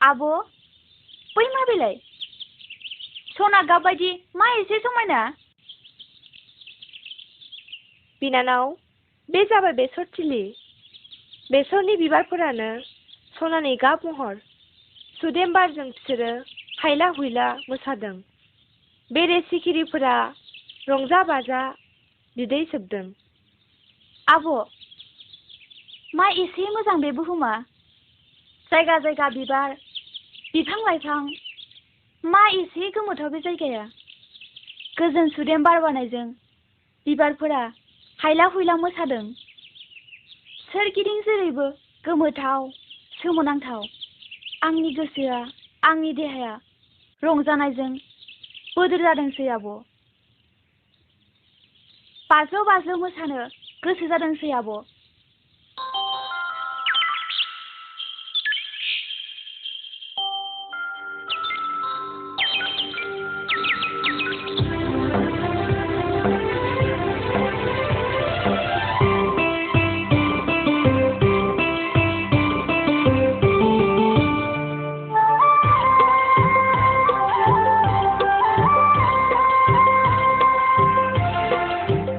आब' बै माबेलाय सना गाब बायदि मा एसे समायना। बिनानाव बे जाबाय बेसरथिलि। बेसरनि बिबारफोरानो सनानि गाब महर। सुदेम बारजों बिसोरो हायला हुइला मोसादों। बेरे सिखिरिफोरा रंजा बाजा बिदै सोबदों। आब' मा एसे मोजां बे बुहुमा। जायगा जायगा बिबार बिफां लाइफां मा एसे गोमोथाव बे जायगाया। गोजोन सुदेम बार बारनायजों बिबारफोरा हायला हुइला मोसादों। सोरगिदिं जेरैबो गोमोथाव सोमोनांथाव। आंनि गोसोआ आंनि देहाया रंजानायजों बोदोर जादोंसै आब'। बाज्ल' बाज्ल' मोसानो गोसो जादोंसै आब'।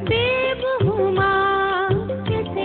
बेबुहुमा कैसे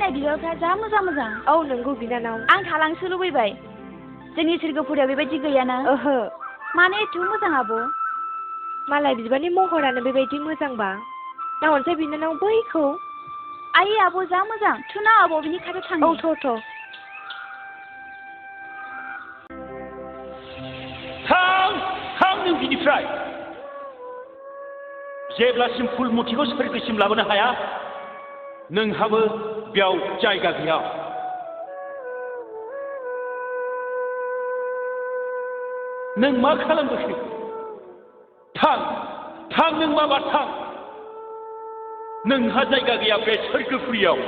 होनाय बिबारफ्रा जा मोजां मोजां। औ नंगौ बिनानाव। आं थालांनोसो लुबैबाय। जोंनि सोरगोफुरियाव बेबायदि गैयाना। ओहो। मानो एथ' मोजां आब'? मालाय बिबारनि महरानो बेबायदि मोजांबा नाहरसै बिनानाव बैखौ। आयै आब' जा मोजां। थुना आब' बिनि खाथियाव थांनि। औ थ'। थां नों बिनिफ्राय। जेब्लासिम फुलमुथिखौ सोरगोसिम लाबोनो हाया नोंहाबो बेयाव जायगा गैया। नों मा खालामबोखो? थां नों माबा थां। नोंहा जायगा गैया बे सोरगोफुरियाव।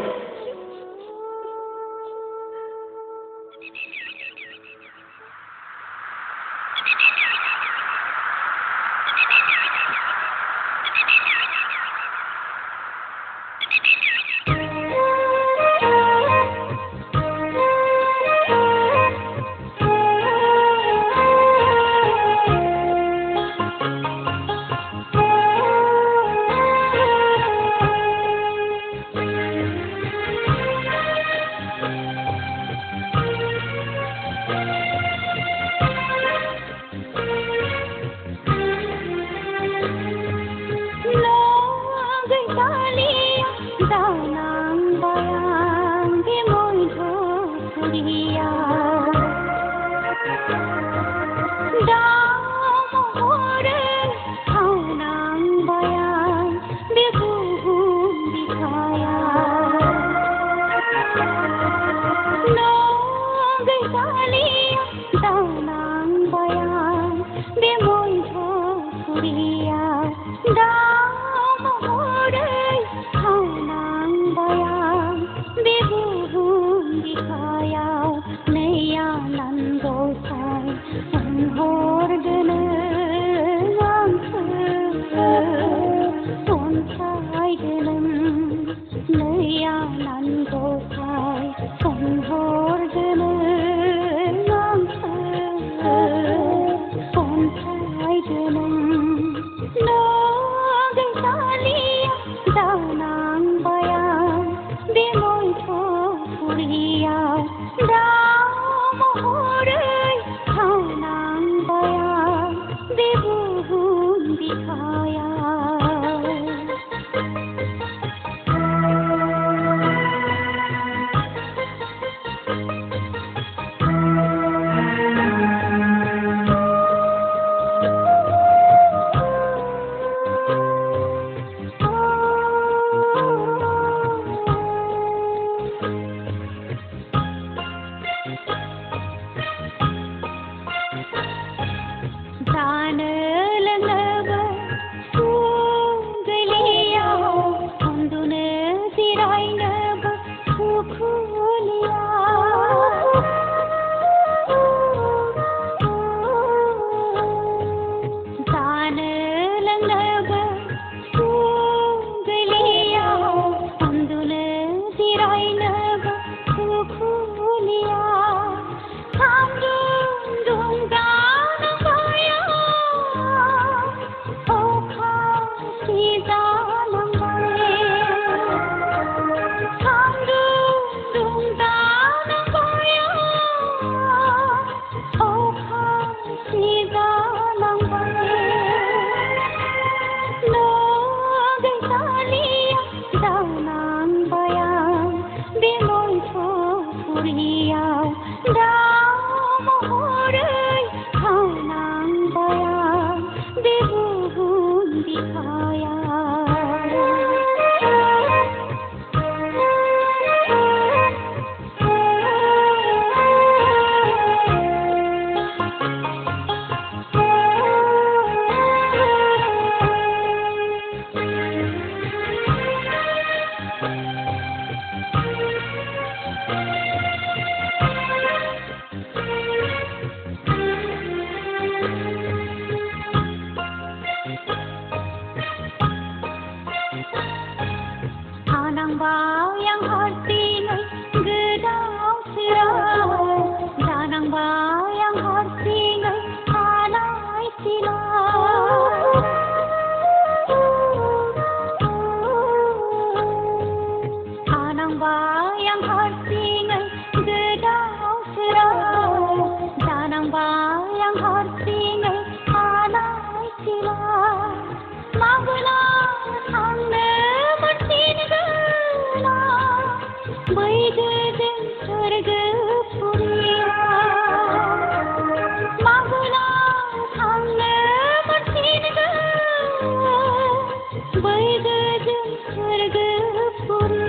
स्वर्गपुरी